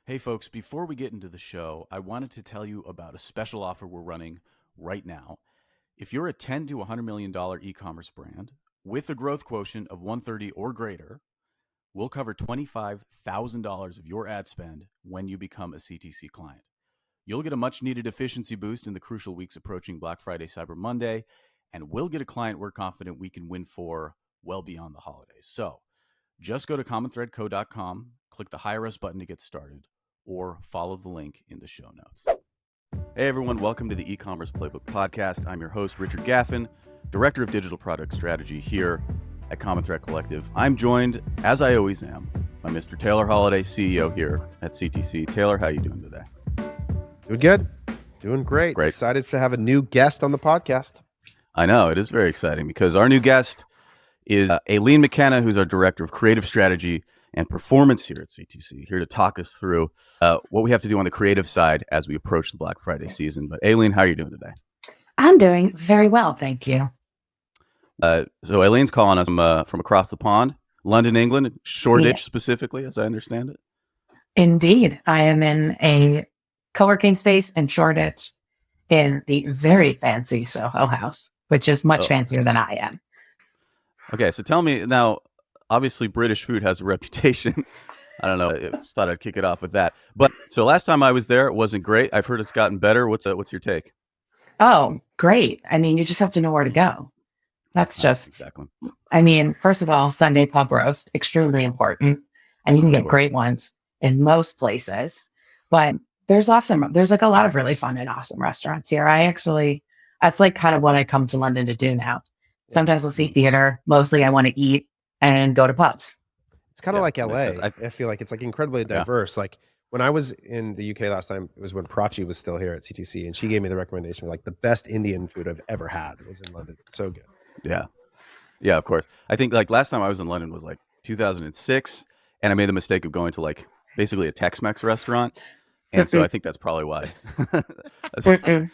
Hey, folks, before we get into the show, I wanted to tell you about a special offer we're running right now. If you're a $10 to $100 million e commerce brand with a growth quotient of 130 or greater, we'll cover $25,000 of your ad spend when you become a CTC client. You'll get a much needed efficiency boost in the crucial weeks approaching Black Friday, Cyber Monday, and we'll get a client we're confident we can win for well beyond the holidays. So just go to commonthreadco.com, click the Hire Us button to get started, or follow the link in the show notes. Hey everyone, welcome to the E-commerce Playbook Podcast. I'm your host, Richard Gaffin, Director of Digital Product Strategy here at Common Thread Collective. I'm joined, as I always am, by Mr. Taylor Holiday, CEO here at CTC. Taylor, how are you doing today? Doing good. Doing great. Great. Excited to have a new guest on the podcast. I know, it is very exciting because our new guest is Aileen McKenna, who's our Director of Creative Strategy and Performance here at CTC, here to talk us through what we have to do on the creative side as we approach the Black Friday season. But Aileen, how are you doing today? I'm doing very well, thank you. So Aileen's calling us from across the pond, London, England, Shoreditch specifically, as I understand it. Indeed. I am in a co-working space in Shoreditch in the very fancy Soho House, which is much fancier than I am. Okay, so tell me now, obviously British food has a reputation. I don't know, I just thought I'd kick it off with that. But so last time I was there, it wasn't great. I've heard it's gotten better. What's your take? Oh, great. I mean, you just have to know where to go. That's just, exactly. I mean, first of all, Sunday pub roast, extremely important. And you can get great ones in most places. But there's like a lot of really fun and awesome restaurants here. That's like kind of what I come to London to do now. Sometimes I'll see theater. Mostly I want to eat and go to pubs. It's kind of like LA. I feel like it's like incredibly diverse. Like when I was in the UK last time, it was when Prachi was still here at CTC, and she gave me the recommendation of like the best Indian food I've ever had was in London. So good. Yeah, of course. I think like last time I was in London was like 2006, and I made the mistake of going to like basically a Tex-Mex restaurant, and so I think that's probably why. It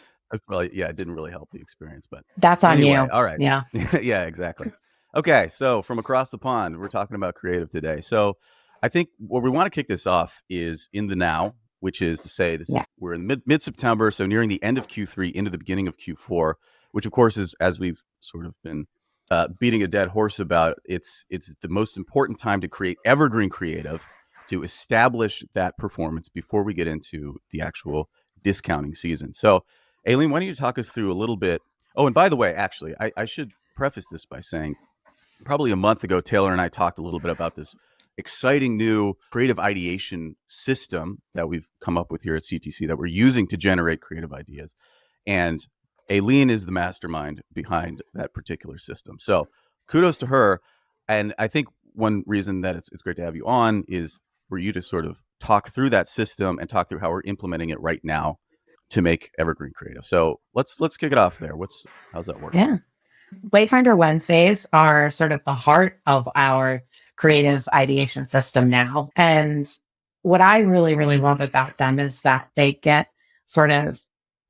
didn't really help the experience, but that's on you. All right. Yeah. Yeah, exactly. Okay, so from across the pond, we're talking about creative today. So I think where we want to kick this off is in the now, which is to say we're in mid-September, so nearing the end of Q3 into the beginning of Q4, which of course is, as we've sort of been beating a dead horse about, it's the most important time to create evergreen creative to establish that performance before we get into the actual discounting season. So Aileen, why don't you talk us through a little bit? Oh, and by the way, actually, I should preface this by saying probably a month ago, Taylor and I talked a little bit about this exciting new creative ideation system that we've come up with here at CTC that we're using to generate creative ideas. And Aileen is the mastermind behind that particular system. So kudos to her. And I think one reason that it's great to have you on is for you to sort of talk through that system and talk through how we're implementing it right now to make evergreen creative. So let's kick it off there. How's that work? Yeah. Wayfinder Wednesdays are sort of the heart of our creative ideation system now. And what I really, really love about them is that they get sort of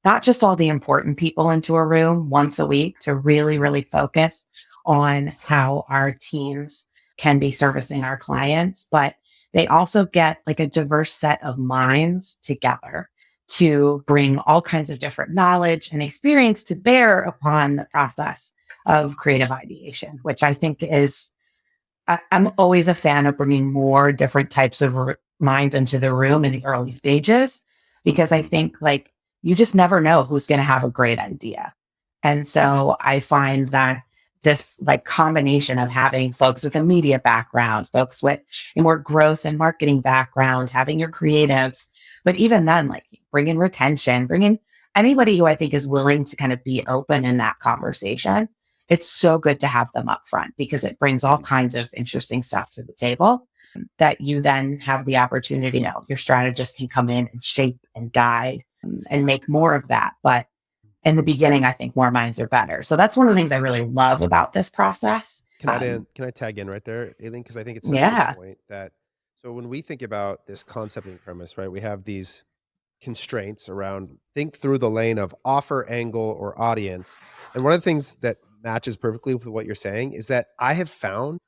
not just all the important people into a room once a week to really, really focus on how our teams can be servicing our clients, but they also get like a diverse set of minds together to bring all kinds of different knowledge and experience to bear upon the process of creative ideation, which I think is, I'm always a fan of bringing more different types of minds into the room in the early stages, because I think like you just never know who's going to have a great idea. And so I find that this like combination of having folks with a media background, folks with a more growth and marketing background, having your creatives, but even then, like bringing retention, bringing anybody who I think is willing to kind of be open in that conversation. It's so good to have them up front because it brings all kinds of interesting stuff to the table that you then have the opportunity, your strategist can come in and shape and guide and make more of that. But in the beginning, I think more minds are better. So that's one of the things I really love about this process. Can I tag in right there, Aileen? Because I think it's such a good point that, so when we think about this concept and premise, right, we have these constraints around think through the lane of offer, angle, or audience. And one of the things that matches perfectly with what you're saying is that I have found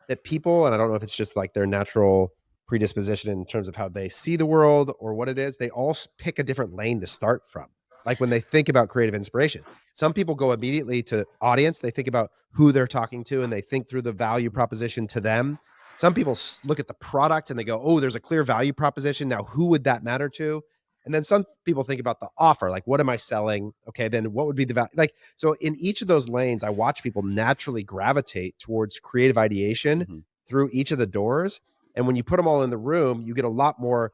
that people, and I don't know if it's just like their natural predisposition in terms of how they see the world or what it is, they all pick a different lane to start from. Like when they think about creative inspiration, some people go immediately to audience. They think about who they're talking to and they think through the value proposition to them. Some people look at the product and they go, oh, there's a clear value proposition. Now, who would that matter to? And then some people think about the offer, like, what am I selling? Okay, then what would be the value? Like, so in each of those lanes, I watch people naturally gravitate towards creative ideation through each of the doors. And when you put them all in the room, you get a lot more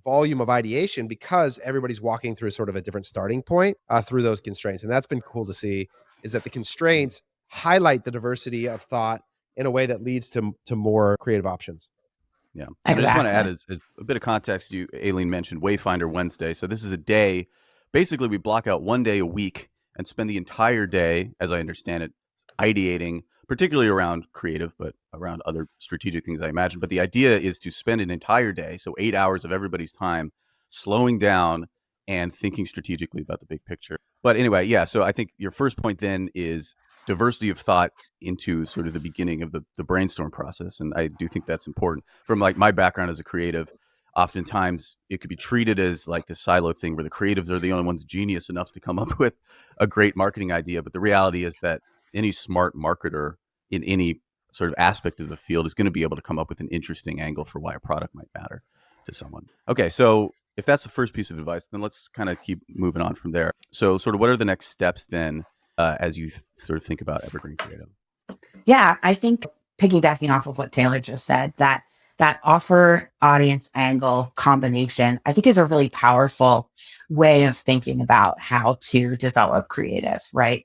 volume of ideation because everybody's walking through sort of a different starting point through those constraints. And that's been cool to see, is that the constraints highlight the diversity of thought in a way that leads to more creative options. Yeah. Exactly. I just want to add a bit of context. Aileen mentioned Wayfinder Wednesday. So this is a day, basically we block out one day a week and spend the entire day, as I understand it, ideating, particularly around creative, but around other strategic things, I imagine. But the idea is to spend an entire day, so 8 hours of everybody's time, slowing down and thinking strategically about the big picture. But anyway, yeah, so I think your first point then is diversity of thought into sort of the beginning of the brainstorm process. And I do think that's important. From like my background as a creative, oftentimes it could be treated as like the silo thing where the creatives are the only ones genius enough to come up with a great marketing idea. But the reality is that any smart marketer in any sort of aspect of the field is going to be able to come up with an interesting angle for why a product might matter to someone. Okay, so if that's the first piece of advice, then let's kind of keep moving on from there. So sort of what are the next steps then as you sort of think about Evergreen Creative? Yeah, I think piggybacking off of what Taylor just said, that offer audience angle combination, I think is a really powerful way of thinking about how to develop creative, right?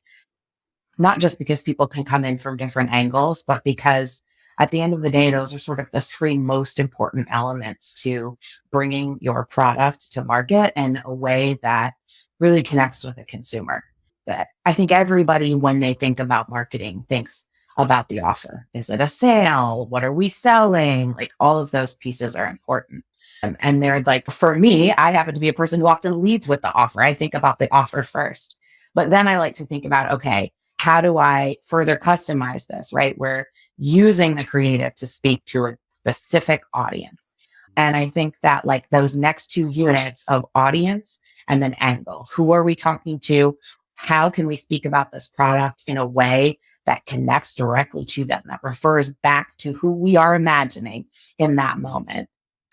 Not just because people can come in from different angles, but because at the end of the day, those are sort of the three most important elements to bringing your product to market in a way that really connects with the consumer. That I think everybody, when they think about marketing, thinks about the offer. Is it a sale? What are we selling? Like all of those pieces are important. And they're like, for me, I happen to be a person who often leads with the offer. I think about the offer first, but then I like to think about, okay, how do I further customize this, right? We're using the creative to speak to a specific audience. And I think that like those next two units of audience and then angle, who are we talking to? How can we speak about this product in a way that connects directly to them, that refers back to who we are imagining in that moment?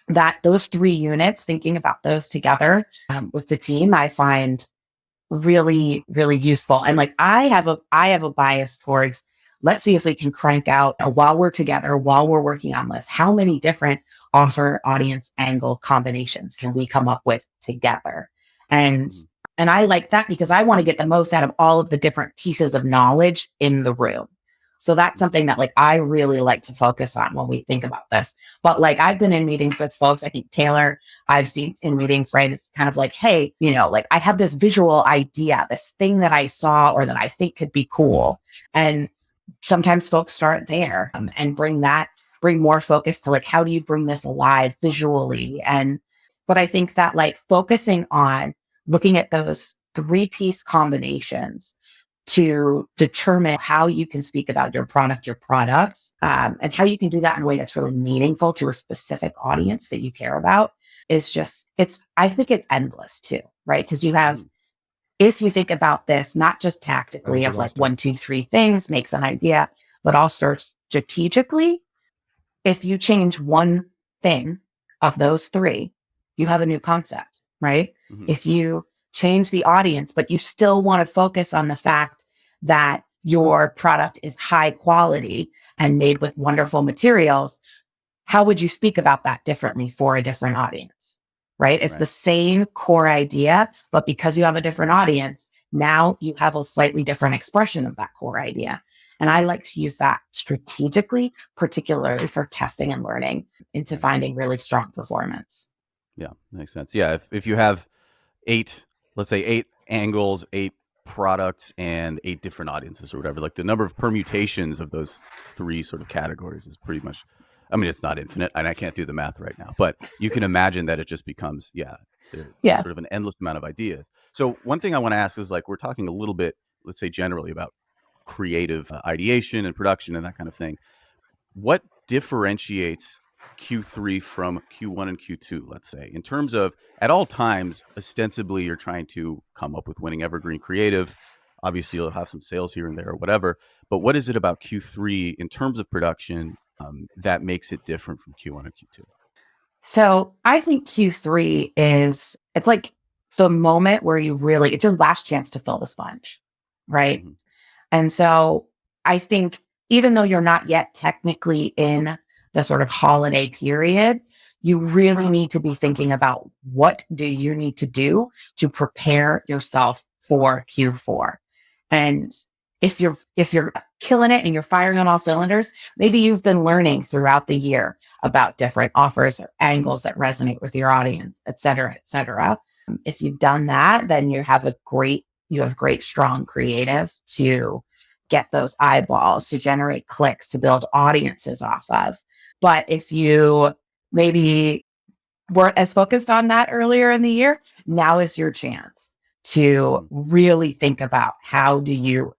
That those three units, thinking about those together with the team, I find really, really useful. And like I have a bias towards, let's see if we can crank out while we're together, while we're working on this, how many different offer audience angle combinations can we come up with together? And I like that because I want to get the most out of all of the different pieces of knowledge in the room. So that's something that like I really like to focus on when we think about this. But like I've been in meetings with folks, I think Taylor, I've seen in meetings, right? It's kind of like, hey, like I have this visual idea, this thing that I saw or that I think could be cool. And sometimes folks start there and bring more focus to like, how do you bring this alive visually? But I think that like focusing on looking at those 3-piece combinations to determine how you can speak about your product, your products, and how you can do that in a way that's really meaningful to a specific audience that you care about is just, I think it's endless too, right? Because you have, if you think about this, not just tactically of like 1, 2, 3 things makes an idea, but also strategically, if you change one thing of those 3, you have a new concept, right? If you change the audience, but you still want to focus on the fact that your product is high quality and made with wonderful materials, how would you speak about that differently for a different audience, right? It's the same core idea, but because you have a different audience, now you have a slightly different expression of that core idea. And I like to use that strategically, particularly for testing and learning into finding really strong performance. Yeah, makes sense. Yeah, if you have 8, let's say 8 angles, 8 products, and 8 different audiences or whatever, like the number of permutations of those 3 sort of categories is pretty much, I mean, it's not infinite, and I can't do the math right now, but you can imagine that it just becomes, sort of an endless amount of ideas. So one thing I want to ask is like, we're talking a little bit, let's say generally about creative ideation and production and that kind of thing. What differentiates Q3 from Q1 and Q2, let's say, in terms of at all times, ostensibly you're trying to come up with winning evergreen creative. Obviously, you'll have some sales here and there or whatever. But what is it about Q3 in terms of production that makes it different from Q1 and Q2? So I think Q3 it's like the moment where it's your last chance to fill the sponge, right? Mm-hmm. And so I think even though you're not yet technically in the sort of holiday period, you really need to be thinking about what do you need to do to prepare yourself for Q4. And if you're killing it and you're firing on all cylinders, maybe you've been learning throughout the year about different offers or angles that resonate with your audience, et cetera, et cetera. If you've done that, then you have great, strong creative to get those eyeballs, to generate clicks, to build audiences off of. But if you maybe weren't as focused on that earlier in the year, now is your chance to really think about how do you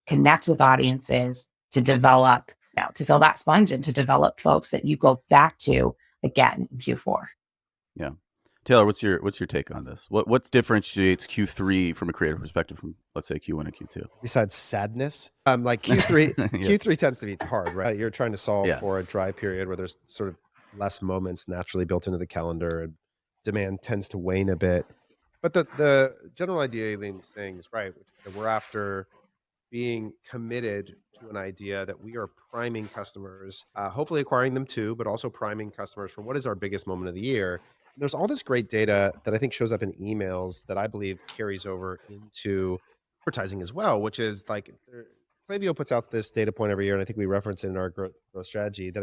connect with audiences to develop, to fill that sponge and to develop folks that you go back to again in Q4. Yeah. Taylor, what's your take on this? What differentiates Q3 from a creative perspective from, let's say, Q1 and Q2? Besides sadness, like Q3, Yeah. Q3 tends to be hard, right? You're trying to solve for a dry period where there's sort of less moments naturally built into the calendar, and demand tends to wane a bit. But the general idea Aileen's saying is right, which is that we're after being committed to an idea that we are priming customers, hopefully acquiring them too, but also priming customers for what is our biggest moment of the year. There's all this great data that I think shows up in emails that I believe carries over into advertising as well, which is like Klaviyo puts out this data point every year, and I think we reference it in our growth strategy. That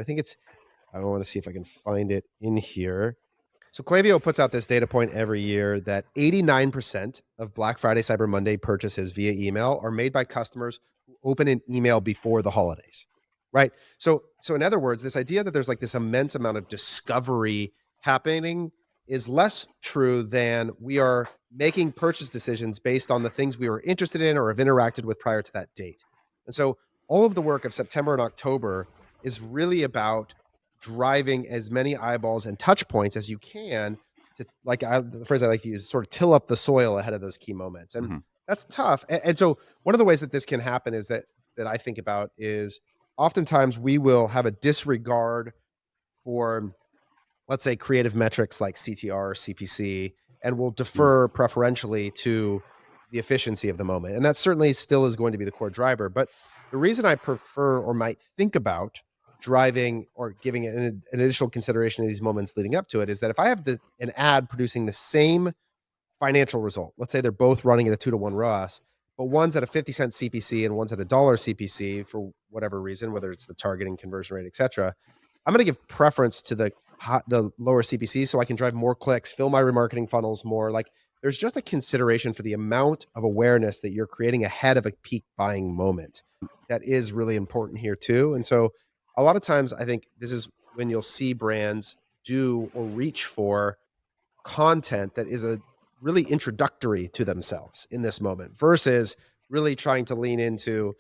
I want to see if I can find it in here. So Klaviyo puts out this data point every year that 89% of Black Friday, Cyber Monday purchases via email are made by customers who open an email before the holidays, right? So in other words, this idea that there's like this immense amount of discovery happening is less true than we are making purchase decisions based on the things we were interested in or have interacted with prior to that date. And so all of the work of September and October is really about driving as many eyeballs and touch points as you can to, the phrase I like to use, sort of till up the soil ahead of those key moments. And that's tough. And so one of the ways that this can happen is that I think about is oftentimes we will have a disregard for, let's say, creative metrics like CTR or CPC, and we'll defer preferentially to the efficiency of the moment. And that certainly still is going to be the core driver. But the reason I prefer or might think about driving or giving it an additional consideration to these moments leading up to it is that if I have an ad producing the same financial result, let's say they're both running at a 2-to-1 ROAS, but one's at a 50-cent CPC and one's at $1 CPC for whatever reason, whether it's the targeting, conversion rate, et cetera, I'm going to give preference to the lower CPC so I can drive more clicks, fill my remarketing funnels more. Like there's just a consideration for the amount of awareness that you're creating ahead of a peak buying moment. That is really important here too. And so a lot of times I think this is when you'll see brands do or reach for content that is a really introductory to themselves in this moment versus really trying to lean into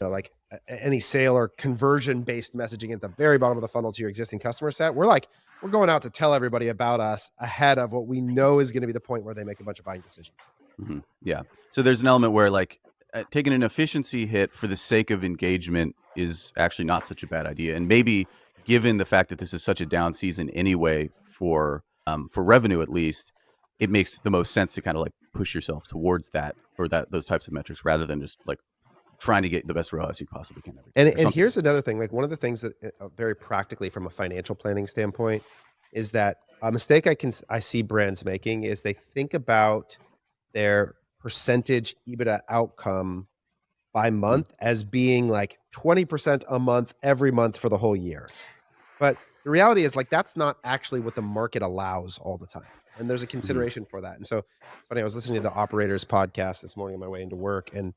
any sale or conversion based messaging at the very bottom of the funnel to your existing customer set. We're going out to tell everybody about us ahead of what we know is going to be the point where they make a bunch of buying decisions. Mm-hmm. Yeah. So there's an element where taking an efficiency hit for the sake of engagement is actually not such a bad idea. And maybe given the fact that this is such a down season anyway for revenue, at least, it makes the most sense to kind of push yourself towards that or those types of metrics rather than just trying to get the best ROAS you possibly can. And here's another thing, one of the things that very practically from a financial planning standpoint is that a mistake I see brands making is they think about their percentage EBITDA outcome by month as being 20% a month every month for the whole year. But the reality is that's not actually what the market allows all the time. And there's a consideration for that. And so it's funny, I was listening to the Operators podcast this morning on my way into work, and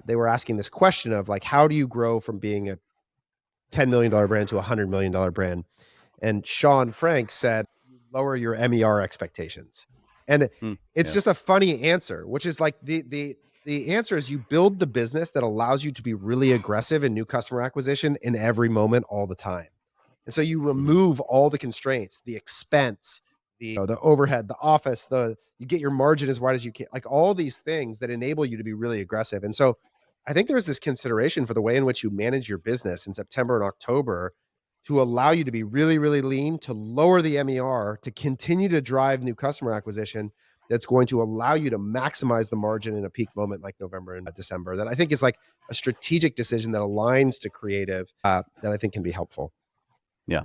they were asking this question of how do you grow from being a $10 million brand to a $100 million brand? And Sean Frank said, lower your MER expectations. And it's just a funny answer, which is the answer is you build the business that allows you to be really aggressive in new customer acquisition in every moment all the time. And so you remove all the constraints, the expense, the overhead, the office, you get your margin as wide as you can, like all these things that enable you to be really aggressive. And so I think there's this consideration for the way in which you manage your business in September and October to allow you to be really, really lean, to lower the MER, to continue to drive new customer acquisition that's going to allow you to maximize the margin in a peak moment like November and December. That I think is like a strategic decision that aligns to creative that I think can be helpful. Yeah.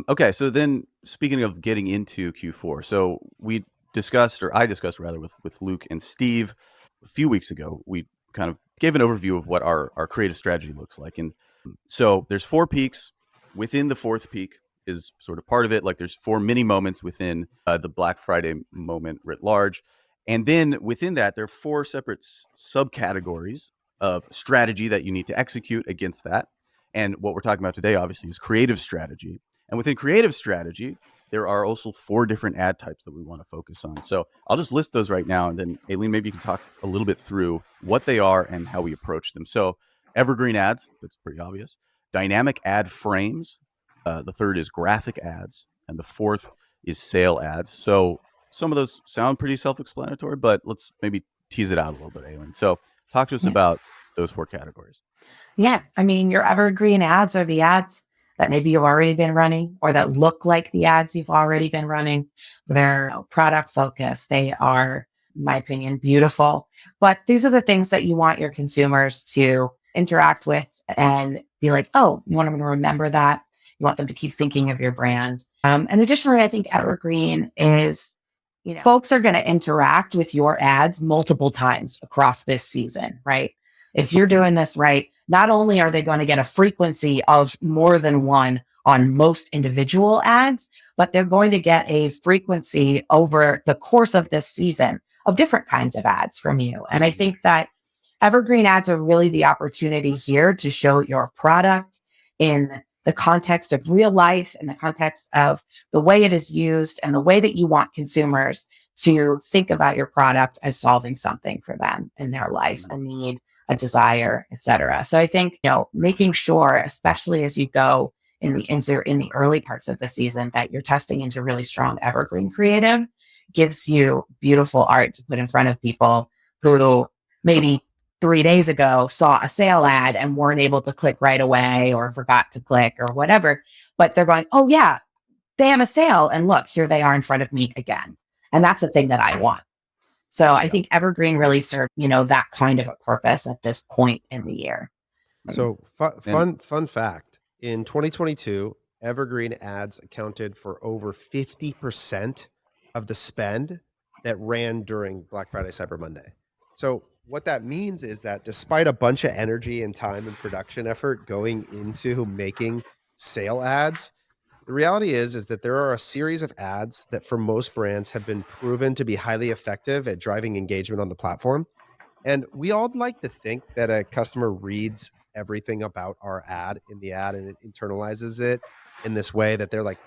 Okay. So then speaking of getting into Q4, so we discussed, or I discussed rather with Luke and Steve a few weeks ago, we kind of gave an overview of what our creative strategy looks like. And so there's 4 peaks. Within the 4th peak is sort of part of it. Like there's 4 mini moments within the Black Friday moment writ large. And then within that, there are 4 separate subcategories of strategy that you need to execute against that. And what we're talking about today, obviously, is creative strategy. And within creative strategy, there are also 4 different ad types that we want to focus on. So I'll just list those right now. And then, Aileen, maybe you can talk a little bit through what they are and how we approach them. So evergreen ads, that's pretty obvious. Dynamic ad frames. The third is graphic ads. And the 4th is sale ads. So some of those sound pretty self-explanatory, but let's maybe tease it out a little bit, Aileen. So talk to us about those 4 categories. Yeah. I mean, your evergreen ads are the ads that maybe you've already been running or that look like the ads you've already been running. They're product focused. They are, in my opinion, beautiful. But these are the things that you want your consumers to interact with and be like, oh, you want them to remember that. You want them to keep thinking of your brand. And additionally, I think evergreen is, folks are going to interact with your ads multiple times across this season, right? If you're doing this right, not only are they going to get a frequency of more than one on most individual ads, but they're going to get a frequency over the course of this season of different kinds of ads from you. And I think that evergreen ads are really the opportunity here to show your product in the context of real life, in the context of the way it is used and the way that you want consumers to think about your product as solving something for them in their life, a need, a desire, etc. So I think, making sure, especially as you go in the early parts of the season, that you're testing into really strong evergreen creative gives you beautiful art to put in front of people who maybe 3 days ago saw a sale ad and weren't able to click right away or forgot to click or whatever, but they're going, oh yeah, they have a sale. And look, here they are in front of me again. And that's the thing that I want. So I think evergreen really serves, that kind of a purpose at this point in the year. So fun fact, in 2022, evergreen ads accounted for over 50% of the spend that ran during Black Friday, Cyber Monday. So what that means is that despite a bunch of energy and time and production effort going into making sale ads, the reality is that there are a series of ads that for most brands have been proven to be highly effective at driving engagement on the platform. And we all like to think that a customer reads everything about our ad in the ad and it internalizes it in this way that they're like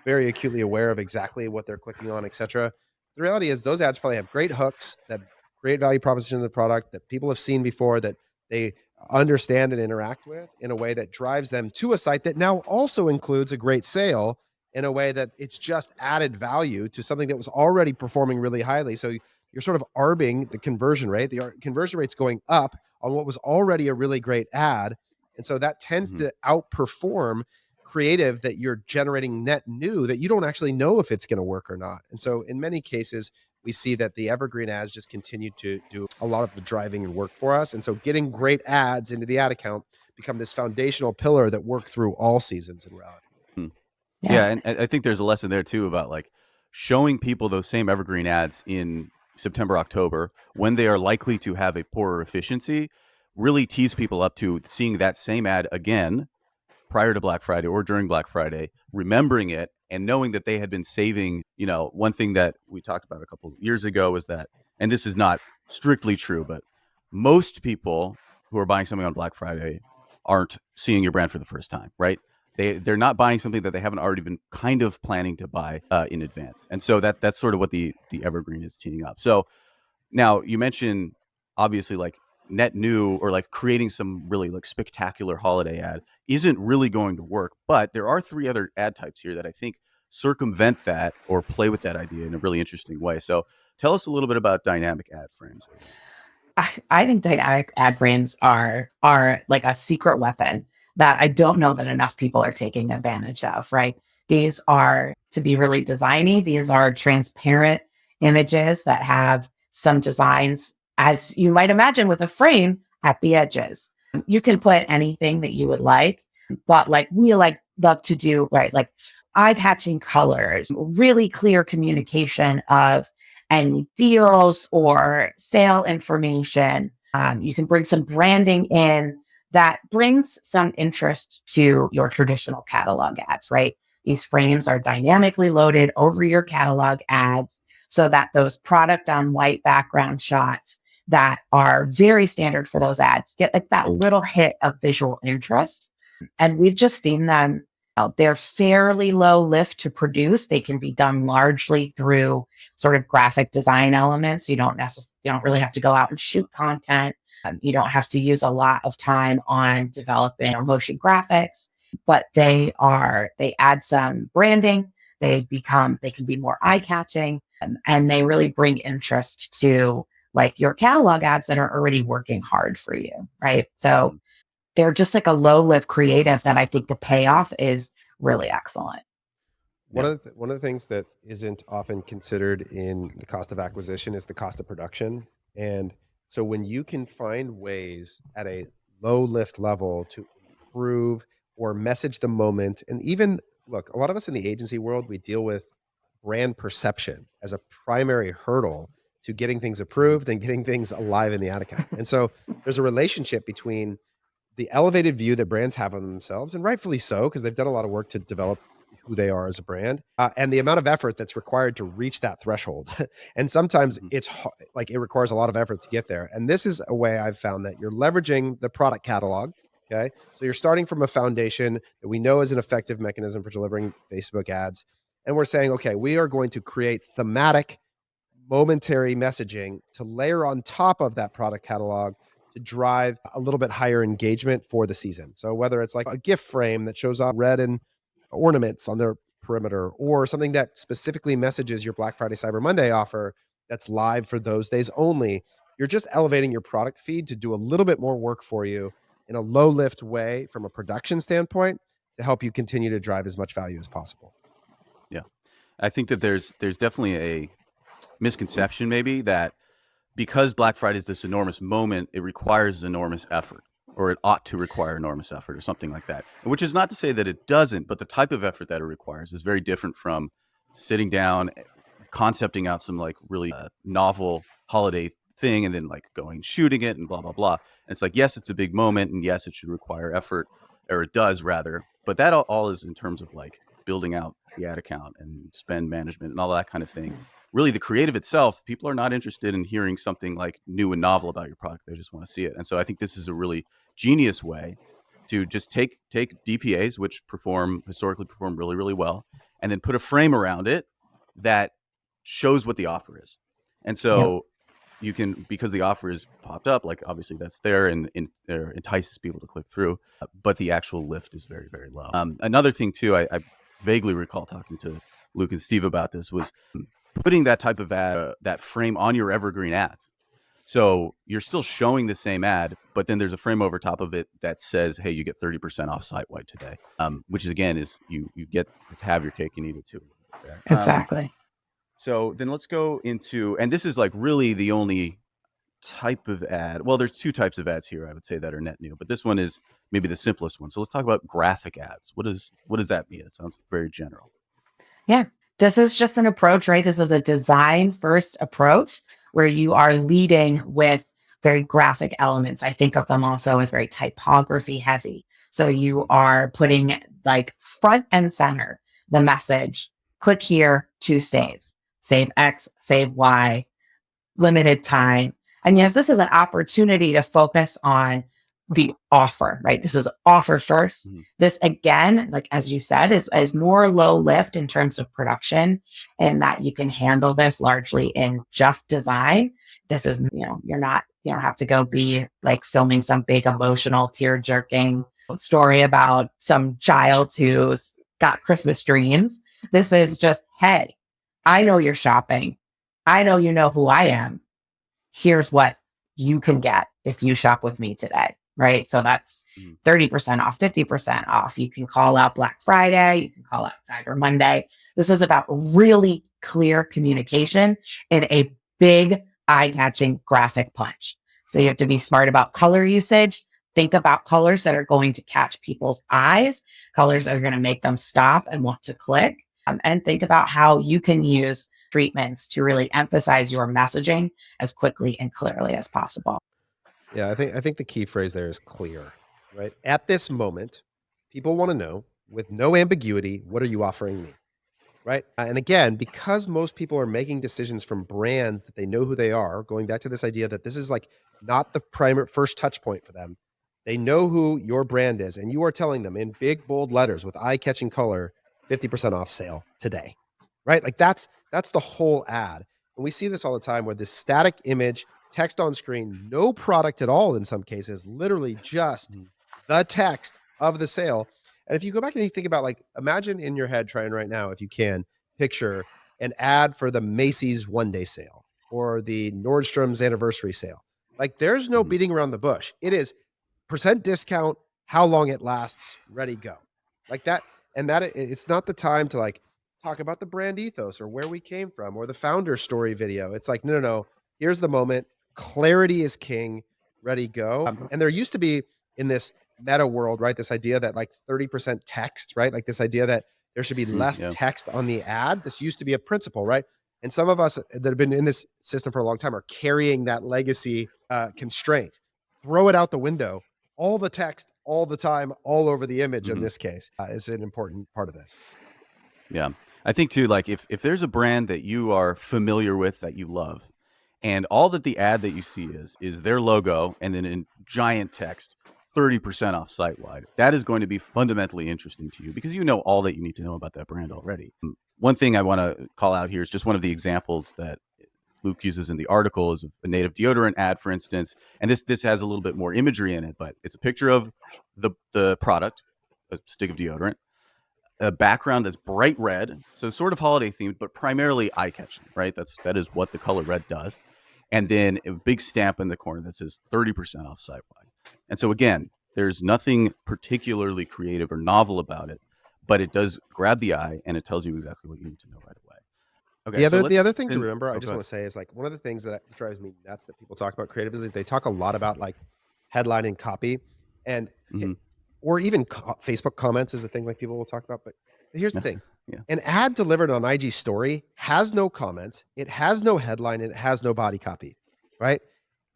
very acutely aware of exactly what they're clicking on, etc. The reality is those ads probably have great hooks, that great value proposition of the product that people have seen before, that they understand and interact with in a way that drives them to a site that now also includes a great sale in a way that it's just added value to something that was already performing really highly. So you're sort of arbing the conversion rate. The conversion rate's going up on what was already a really great ad. And so that tends to outperform creative that you're generating net new that you don't actually know if it's going to work or not. And so in many cases, we see that the evergreen ads just continue to do a lot of the driving and work for us. And so getting great ads into the ad account become this foundational pillar that work through all seasons in reality. Yeah. And I think there's a lesson there too about like showing people those same evergreen ads in September, October, when they are likely to have a poorer efficiency, really tease people up to seeing that same ad again prior to Black Friday or during Black Friday, remembering it and knowing that they had been saving. One thing that we talked about a couple of years ago is that, and this is not strictly true, but most people who are buying something on Black Friday aren't seeing your brand for the first time, right? They're not buying something that they haven't already been kind of planning to buy in advance. And so that's sort of what the evergreen is teeing up. So now you mentioned, obviously, like net new or like creating some really like spectacular holiday ad isn't really going to work. But there are 3 other ad types here that I think circumvent that or play with that idea in a really interesting way. So tell us a little bit about dynamic ad frames. I think dynamic ad frames are like a secret weapon that I don't know that enough people are taking advantage of, right? These are, to be really designy, these are transparent images that have some designs, as you might imagine, with a frame at the edges. You can put anything that you would like, but like we love to do, right? Like eye-catching colors, really clear communication of any deals or sale information. You can bring some branding in that brings some interest to your traditional catalog ads, right? These frames are dynamically loaded over your catalog ads so that those product on white background shots that are very standard for those ads get like that little hit of visual interest. And we've just seen them. They're fairly low lift to produce. They can be done largely through sort of graphic design elements. You don't really have to go out and shoot content. You don't have to use a lot of time on developing motion graphics, but they add some branding. They can be more eye catching, and they really bring interest to like your catalog ads that are already working hard for you. Right. So they're just like a low lift creative that I think the payoff is really excellent. One of the things that isn't often considered in the cost of acquisition is the cost of production. And so when you can find ways at a low lift level to improve or message the moment, and even look, a lot of us in the agency world, we deal with brand perception as a primary hurdle to getting things approved and getting things alive in the ad account. And so there's a relationship between the elevated view that brands have on themselves, and rightfully so, because they've done a lot of work to develop who they are as a brand, and the amount of effort that's required to reach that threshold. And sometimes it's like it requires a lot of effort to get there. And this is a way I've found that you're leveraging the product catalog. Okay. So you're starting from a foundation that we know is an effective mechanism for delivering Facebook ads. And we're saying, okay, we are going to create thematic, momentary messaging to layer on top of that product catalog to drive a little bit higher engagement for the season. So whether it's like a gift frame that shows up red and ornaments on their perimeter, or something that specifically messages your Black Friday, Cyber Monday offer that's live for those days only, you're just elevating your product feed to do a little bit more work for you in a low lift way from a production standpoint to help you continue to drive as much value as possible. Yeah. I think that there's definitely a misconception maybe that because Black Friday is this enormous moment, it requires enormous effort, or it ought to require enormous effort or something like that, which is not to say that it doesn't, but the type of effort that it requires is very different from sitting down, concepting out some like really novel holiday thing and then like going shooting it and blah, blah, blah. And it's like, yes, it's a big moment and yes, it should require effort, or it does rather, but that all is in terms of like building out the ad account and spend management and all that kind of thing. Really the creative itself, people are not interested in hearing something like new and novel about your product. They just want to see it. And so I think this is a really genius way to just take DPAs, which historically perform really, really well, and then put a frame around it that shows what the offer is. And so you can, because the offer is popped up, like obviously that's there and entices people to click through, but the actual lift is very, very low. Another thing too, I vaguely recall talking to Luke and Steve about this, was putting that type of ad, that frame on your Evergreen ads. So you're still showing the same ad, but then there's a frame over top of it that says, hey, you get 30% off site-wide today, which is, again, is you get to have your cake and eat it too. Exactly. So then let's go into, and this is like really the only type of ad. Well, there's 2 types of ads here, I would say, that are net new, but this one is maybe the simplest one. So let's talk about graphic ads. What does that mean? It sounds very general. Yeah. This is just an approach, right? This is a design first approach where you are leading with very graphic elements. I think of them also as very typography heavy. So you are putting like front and center the message, click here to save X, save Y, limited time. And yes, this is an opportunity to focus on the offer, right? This is offer first. This, again, like as you said, is more low lift in terms of production, and that you can handle this largely in just design. This is, you're not You don't have to go be like filming some big emotional tear jerking story about some child who's got Christmas dreams. This is just, hey, I know you're shopping. I know you know who I am. Here's what you can get if you shop with me today. Right. So that's 30% off, 50% off. You can call out Black Friday. You can call out Cyber Monday. This is about really clear communication in a big eye-catching graphic punch. So you have to be smart about color usage. Think about colors that are going to catch people's eyes, colors that are going to make them stop and want to click. And think about how you can use treatments to really emphasize your messaging as quickly and clearly as possible. Yeah, I think the key phrase there is clear, right? At this moment, people want to know with no ambiguity, what are you offering me? Right. And again, because most people are making decisions from brands that they know who they are, going back to this idea that this is like not the first touch point for them. They know who your brand is, and you are telling them in big, bold letters with eye-catching color, 50% off sale today. Right? Like that's the whole ad. And we see this all the time where this static image, text on screen, no product at all in some cases, literally just the text of the sale. And if you go back and you think about, like, imagine in your head, trying right now, if you can, picture an ad for the Macy's one-day sale or the Nordstrom's anniversary sale. Like, there's no beating around the bush. It is % discount, how long it lasts, ready, go. Like that. And that it's not the time to like talk about the brand ethos or where we came from or the founder story video. It's like, no. Here's the moment. Clarity is king, ready, go. And there used to be in this meta world, right? This idea that like 30% text, right? Like this idea that there should be less text on the ad. This used to be a principle, right? And some of us that have been in this system for a long time are carrying that legacy constraint. Throw it out the window. All the text, all the time, all over the image in this case is an important part of this. Yeah. I think too, like if there's a brand that you are familiar with, that you love, and all that the ad that you see is their logo and then in giant text, 30% off site-wide, that is going to be fundamentally interesting to you because you know all that you need to know about that brand already. One thing I want to call out here is just one of the examples that Luke uses in the article is a native deodorant ad, for instance. And this has a little bit more imagery in it, but it's a picture of the product, a stick of deodorant, a background that's bright red, so sort of holiday themed, but primarily eye-catching, right? That is what the color red does. And then a big stamp in the corner that says 30% off site-wide. And so again, there's nothing particularly creative or novel about it, but it does grab the eye and it tells you exactly what you need to know right away. Okay, the other thing to remember, I just want to say is like one of the things that drives me nuts that people talk about creative is like they talk a lot about like headline and copy, and or even Facebook comments is a thing like people will talk about. But here's the thing: an ad delivered on IG Story has no comments, it has no headline, and it has no body copy, right?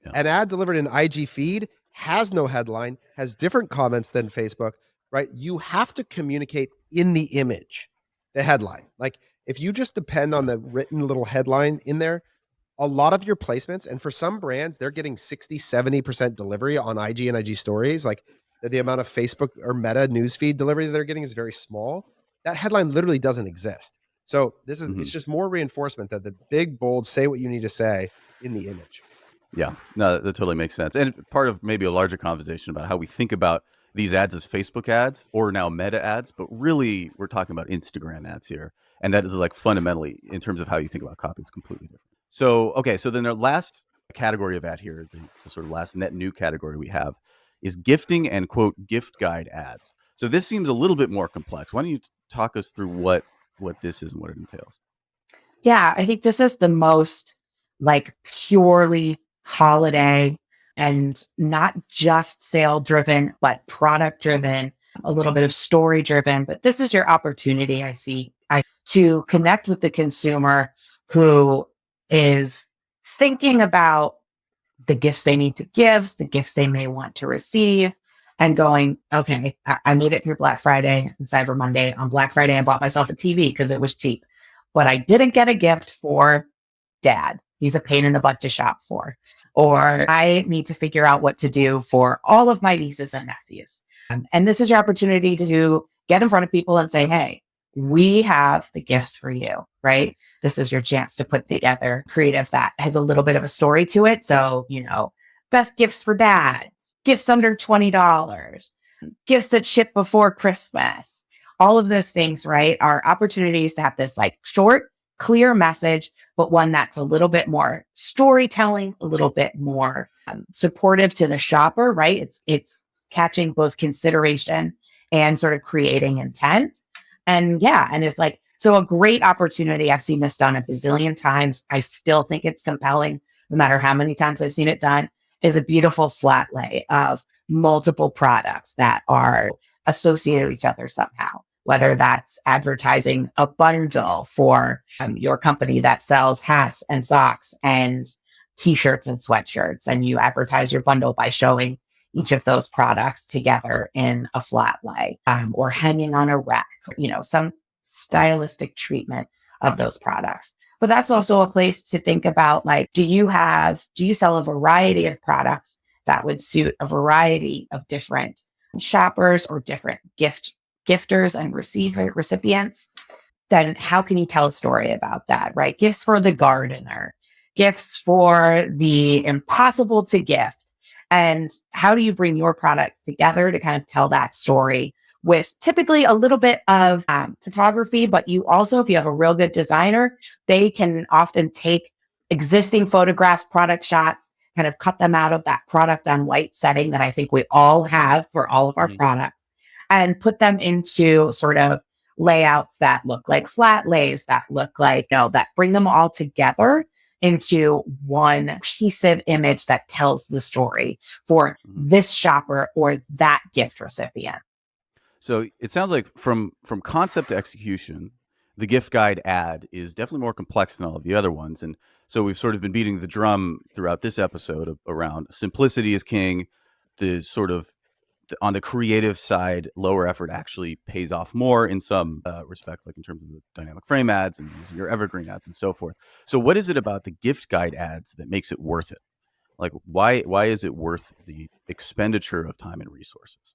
Yeah. An ad delivered in IG Feed has no headline, has different comments than Facebook, right? You have to communicate in the image, the headline, like. If you just depend on the written little headline in there, a lot of your placements, and for some brands, they're getting 60, 70% delivery on IG and IG stories. Like the amount of Facebook or Meta newsfeed delivery that they're getting is very small. That headline literally doesn't exist. So this is it's just more reinforcement that the big, bold, say what you need to say in the image. Yeah, no, that totally makes sense. And part of maybe a larger conversation about how we think about these ads as Facebook ads or now Meta ads, but really we're talking about Instagram ads here. And that is like fundamentally, in terms of how you think about copy, it's completely different. So, okay, so then our last category of ad here, the sort of last net new category we have is gifting and quote gift guide ads. So this seems a little bit more complex. Why don't you talk us through what this is and what it entails? Yeah, I think this is the most like purely holiday and not just sale driven, but product driven, a little bit of story driven. But this is your opportunity, I see, to connect with the consumer who is thinking about the gifts they need to give, the gifts they may want to receive, and going, okay, I made it through Black Friday and Cyber Monday. On Black Friday, I bought myself a TV because it was cheap, but I didn't get a gift for dad. He's a pain in the butt to shop for. Or I need to figure out what to do for all of my nieces and nephews. And this is your opportunity to get in front of people and say, hey, we have the gifts for you, right? This is your chance to put together creative that has a little bit of a story to it. So, best gifts for dads, gifts under $20, gifts that ship before Christmas. All of those things, right, are opportunities to have this like short, clear message, but one that's a little bit more storytelling, a little bit more supportive to the shopper, right? It's catching both consideration and sort of creating intent. And yeah, and it's like, so a great opportunity. I've seen this done a bazillion times. I still think it's compelling, no matter how many times I've seen it done, is a beautiful flat lay of multiple products that are associated with each other somehow, whether that's advertising a bundle for your company that sells hats and socks and t-shirts and sweatshirts, and you advertise your bundle by showing each of those products together in a flat lay, or hanging on a rack, some stylistic treatment of those products. But that's also a place to think about, like, do you sell a variety of products that would suit a variety of different shoppers or different gifters and recipients? Then how can you tell a story about that, right? Gifts for the gardener, gifts for the impossible to gift. And how do you bring your products together to kind of tell that story with typically a little bit of photography, but you also, if you have a real good designer, they can often take existing photographs, product shots, kind of cut them out of that product on white setting that I think we all have for all of our products, and put them into sort of layouts that look like flat lays, that look like, that bring them all together into one cohesive image that tells the story for this shopper or that gift recipient. So it sounds like from concept to execution, the gift guide ad is definitely more complex than all of the other ones. And so we've sort of been beating the drum throughout this episode around simplicity is king. The sort of on the creative side, lower effort actually pays off more in some respect, like in terms of the dynamic frame ads and using your evergreen ads and so forth. So what is it about the gift guide ads that makes it worth it? Like, why is it worth the expenditure of time and resources?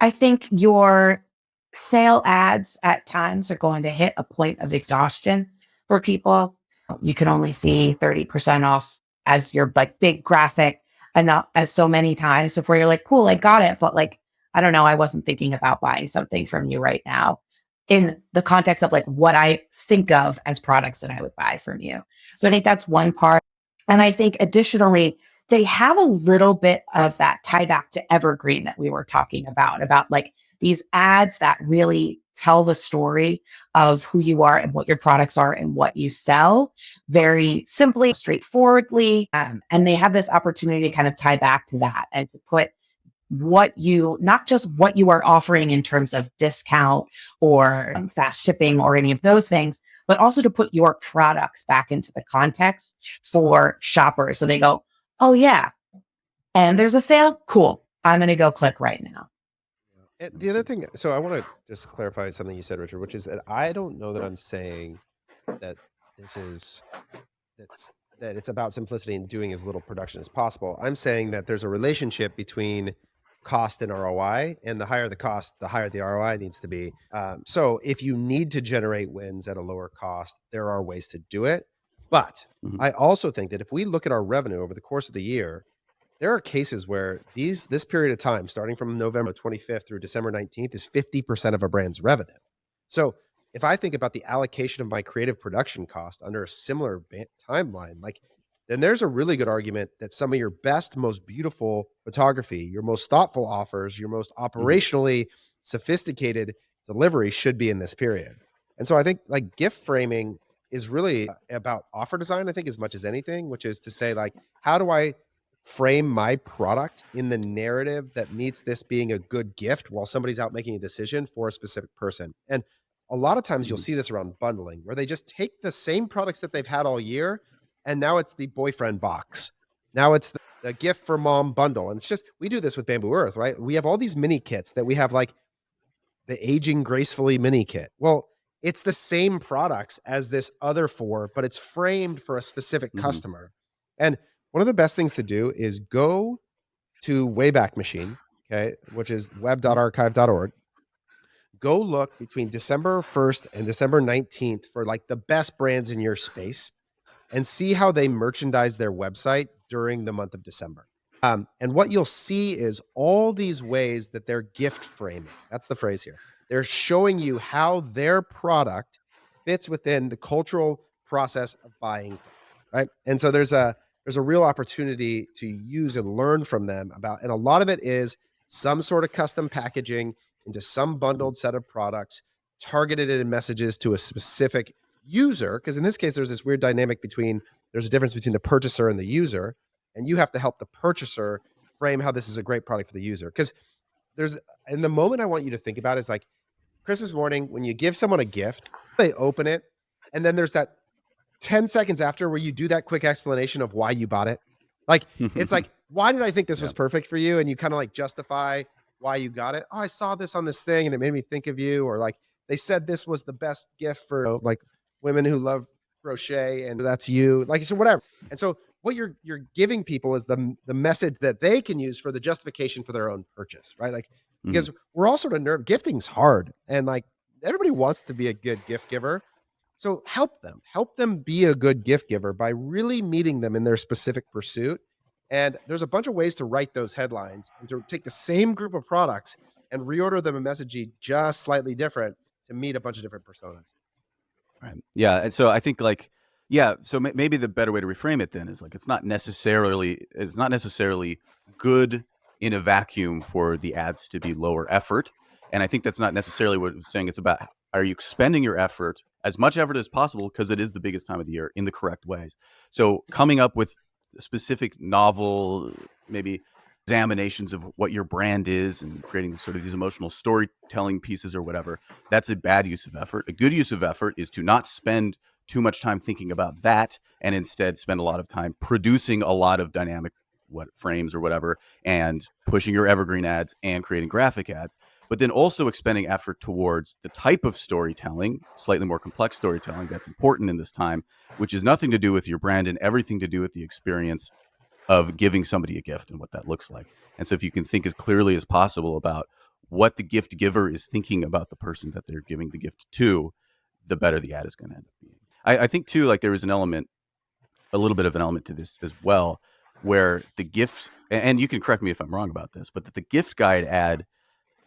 I think your sale ads at times are going to hit a point of exhaustion for people. You can only see 30% off as your like big graphic enough as so many times before you're like, cool, I got it. But like, I don't know, I wasn't thinking about buying something from you right now in the context of like what I think of as products that I would buy from you. So I think that's one part. And I think additionally, they have a little bit of that tie back to Evergreen that we were talking about like these ads that really tell the story of who you are and what your products are and what you sell very simply, straightforwardly. And they have this opportunity to kind of tie back to that and to put not just what you are offering in terms of discount or fast shipping or any of those things, but also to put your products back into the context for shoppers. So they go, oh yeah, and there's a sale? Cool. I'm going to go click right now. The other thing, so I want to just clarify something you said, Richard, which is that I don't know that I'm saying that that it's about simplicity and doing as little production as possible. I'm saying that there's a relationship between cost and ROI, and the higher the cost, the higher the ROI needs to be. So if you need to generate wins at a lower cost, there are ways to do it. But I also think that if we look at our revenue over the course of the year, there are cases where this period of time, starting from November 25th through December 19th, is 50% of a brand's revenue. So if I think about the allocation of my creative production cost under a similar timeline, then there's a really good argument that some of your best, most beautiful photography, your most thoughtful offers, your most operationally sophisticated delivery should be in this period. And so I think like gift framing is really about offer design, I think, as much as anything, which is to say, like, how do I frame my product in the narrative that meets this being a good gift while somebody's out making a decision for a specific person? And a lot of times you'll see this around bundling, where they just take the same products that they've had all year, and now it's the boyfriend box. Now it's the gift for mom bundle. And it's just, we do this with Bamboo Earth, right? We have all these mini kits that we have, like the Aging Gracefully mini kit. Well, it's the same products as this other four, but it's framed for a specific customer. And one of the best things to do is go to Wayback Machine, okay, which is web.archive.org. Go look between December 1st and December 19th for like the best brands in your space and see how they merchandise their website during the month of December. And what you'll see is all these ways that they're gift framing. That's the phrase here. They're showing you how their product fits within the cultural process of buying things, right? And so there's a real opportunity to use and learn from them about, and a lot of it is some sort of custom packaging into some bundled set of products, targeted in messages to a specific user. Because in this case, there's this weird dynamic there's a difference between the purchaser and the user, and you have to help the purchaser frame how this is a great product for the user. Because there's, and the moment I want you to think about is like Christmas morning when you give someone a gift, they open it, and then there's that 10 seconds after where you do that quick explanation of why you bought it. Like, it's like, why did I think this was perfect for you? And you kind of like justify why you got it. Oh, I saw this on this thing and it made me think of you. Or like, they said this was the best gift for like women who love crochet, and that's you. Like, so whatever. And so what you're giving people is the message that they can use for the justification for their own purchase, right? Like, because we're all sort of gifting's hard, and like everybody wants to be a good gift giver. So help them be a good gift giver by really meeting them in their specific pursuit. And there's a bunch of ways to write those headlines and to take the same group of products and reorder them a messaging just slightly different to meet a bunch of different personas. Right. Yeah. And so I think like, so maybe the better way to reframe it then is like, it's not necessarily good in a vacuum for the ads to be lower effort. And I think that's not necessarily what I'm saying. It's about, are you expending your effort, as much effort as possible, because it is the biggest time of the year, in the correct ways. So coming up with specific novel, maybe examinations of what your brand is and creating sort of these emotional storytelling pieces or whatever, that's a bad use of effort. A good use of effort is to not spend too much time thinking about that and instead spend a lot of time producing a lot of dynamic frames or whatever, and pushing your evergreen ads and creating graphic ads, but then also expending effort towards the type of storytelling, slightly more complex storytelling, that's important in this time, which is nothing to do with your brand and everything to do with the experience of giving somebody a gift and what that looks like. And so if you can think as clearly as possible about what the gift giver is thinking about the person that they're giving the gift to, the better the ad is going to end up being. I think too, like there is a little bit of an element to this as well, where the gift, and you can correct me if I'm wrong about this, but that the gift guide ad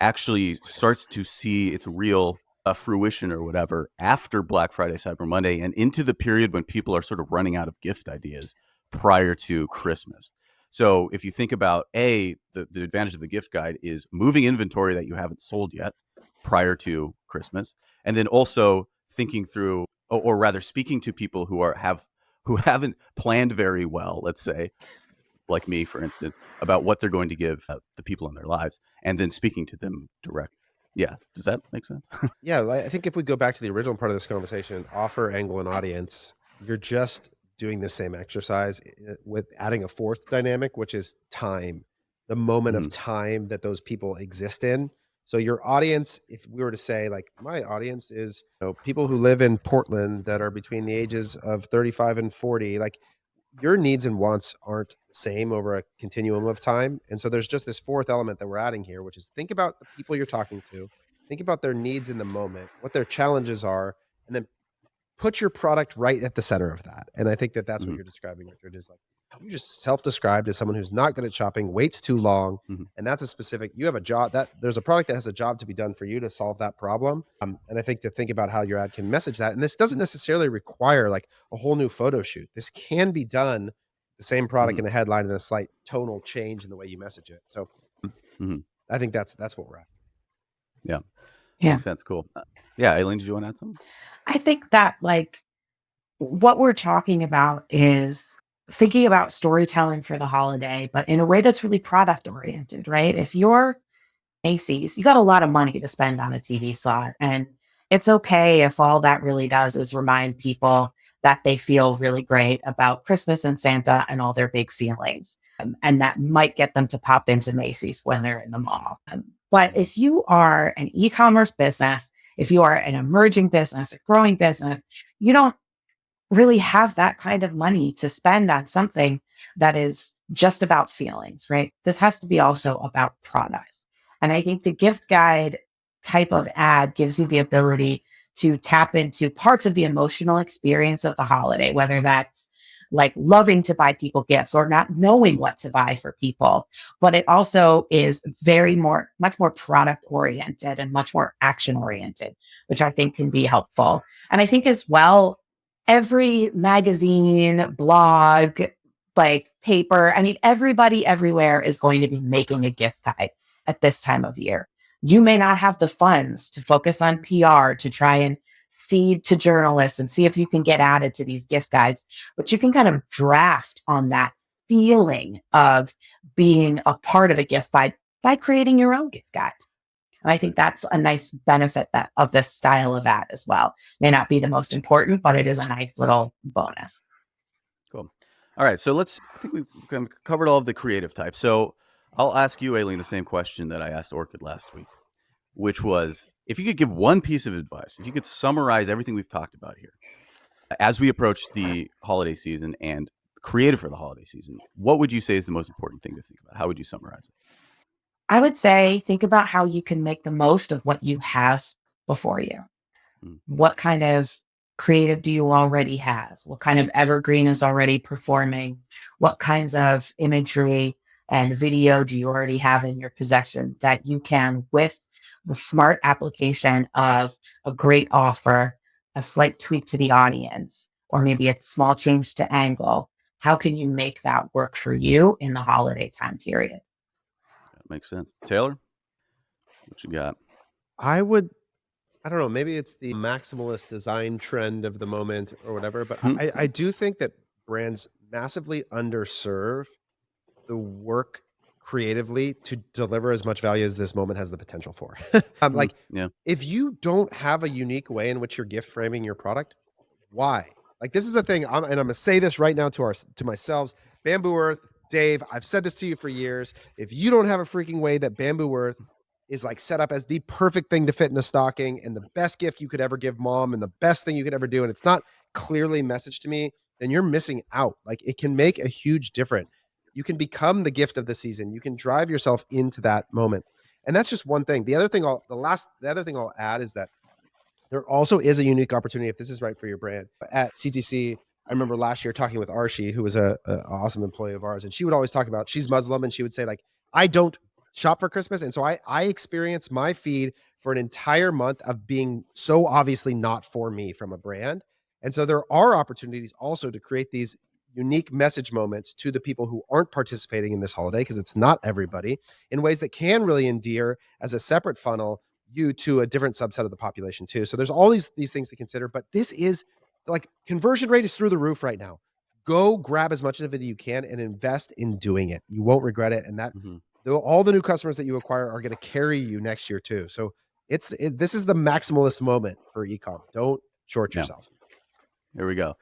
actually starts to see its real fruition or whatever after Black Friday, Cyber Monday, and into the period when people are sort of running out of gift ideas prior to Christmas. So if you think about the advantage of the gift guide is moving inventory that you haven't sold yet prior to Christmas, and then also thinking through, or rather speaking to people who haven't planned very well, let's say, like me, for instance, about what they're going to give the people in their lives, and then speaking to them directly. Yeah. Does that make sense? Yeah. I think if we go back to the original part of this conversation, offer, angle, and audience, you're just doing the same exercise with adding a fourth dynamic, which is time, the moment of time that those people exist in. So your audience, if we were to say like my audience is people who live in Portland that are between the ages of 35 and 40, like your needs and wants aren't the same over a continuum of time. And so there's just this fourth element that we're adding here, which is think about the people you're talking to, think about their needs in the moment, what their challenges are, and then put your product right at the center of that. And I think that that's what you're describing, Richard, is like you just self-described as someone who's not good at shopping, waits too long. And that's a specific, you have a job that there's a product that has a job to be done for you to solve that problem. And I think to think about how your ad can message that, and this doesn't necessarily require like a whole new photo shoot. This can be done, the same product in a headline and a slight tonal change in the way you message it. So I think that's what we're at. Yeah. Makes sense. Cool. Yeah. Aileen, did you want to add something? I think that like what we're talking about is thinking about storytelling for the holiday, but in a way that's really product oriented, right? If you're Macy's, you got a lot of money to spend on a TV slot, and it's okay if all that really does is remind people that they feel really great about Christmas and Santa and all their big feelings. And that might get them to pop into Macy's when they're in the mall. But if you are an e-commerce business, if you are an emerging business, a growing business, you don't really have that kind of money to spend on something that is just about feelings, right? This has to be also about products. And I think the gift guide type of ad gives you the ability to tap into parts of the emotional experience of the holiday, whether that's like loving to buy people gifts or not knowing what to buy for people, but it also is much more product oriented and much more action oriented, which I think can be helpful. And I think as well, every magazine, blog, like paper, I mean, everybody everywhere is going to be making a gift guide at this time of year. You may not have the funds to focus on PR to try and feed to journalists and see if you can get added to these gift guides, but you can kind of draft on that feeling of being a part of a gift guide by creating your own gift guide. And I think that's a nice benefit of this style of ad as well. May not be the most important, but it is a nice little bonus. Cool. All right. So I think we've kind of covered all of the creative types. So I'll ask you, Aileen, the same question that I asked Orchid last week, which was, if you could give one piece of advice, if you could summarize everything we've talked about here, as we approach the holiday season and creative for the holiday season, what would you say is the most important thing to think about? How would you summarize it? I would say, think about how you can make the most of what you have before you. What kind of creative do you already have? What kind of evergreen is already performing? What kinds of imagery and video do you already have in your possession that you can, with the smart application of a great offer, a slight tweak to the audience, or maybe a small change to angle, how can you make that work for you in the holiday time period? That makes sense. Taylor, what you got? I don't know, maybe it's the maximalist design trend of the moment or whatever, but I do think that brands massively underserve the work creatively to deliver as much value as this moment has the potential for. If you don't have a unique way in which you're gift framing your product, why? Like, this is the thing, I'm going to say this right now to myself, Bamboo Earth, Dave, I've said this to you for years. If you don't have a freaking way that Bamboo Earth is like set up as the perfect thing to fit in a stocking and the best gift you could ever give mom and the best thing you could ever do, and it's not clearly messaged to me, then you're missing out. Like, it can make a huge difference. You can become the gift of the season. You can drive yourself into that moment. And that's just one thing. The other thing I'll add is that there also is a unique opportunity, if this is right for your brand. At CTC, I remember last year talking with Arshi, who was an awesome employee of ours, and she would always talk about, she's Muslim, and she would say, like, I don't shop for Christmas. And so I experience my feed for an entire month of being so obviously not for me from a brand. And so there are opportunities also to create these unique message moments to the people who aren't participating in this holiday, because it's not everybody, in ways that can really endear as a separate funnel you to a different subset of the population too. So there's all these things to consider, but this is like, conversion rate is through the roof right now. Go grab as much of it as you can and invest in doing it. You won't regret it. And that all the new customers that you acquire are going to carry you next year too. So this is the maximalist moment for e-com. Don't short yourself. There we go.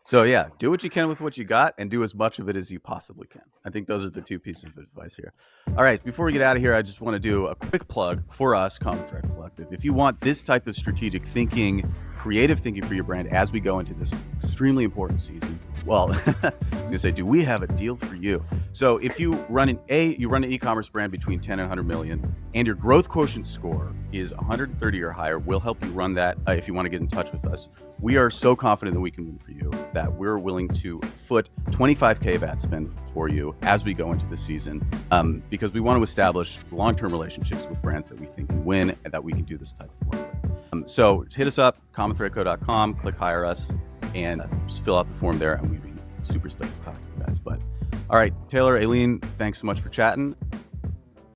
So yeah, do what you can with what you got and do as much of it as you possibly can. I think those are the two pieces of advice here. All right, before we get out of here, I just want to do a quick plug for us, Common Thread Collective. If you want this type of strategic thinking, creative thinking for your brand as we go into this extremely important season, well, I was going to say, do we have a deal for you? So if you run an e-commerce brand between 10 and 100 million, and your growth quotient score is 130 or higher, we'll help you run that if you want to get in touch with us. We are so confident that we can win for you that we're willing to foot $25K of ad spend for you as we go into the season, because we want to establish long-term relationships with brands that we think can win and that we can do this type of work with. So hit us up, commonthreadco.com, click hire us, and just fill out the form there, and we'd be super stoked to talk to you guys. But all right, Taylor, Aileen, thanks so much for chatting.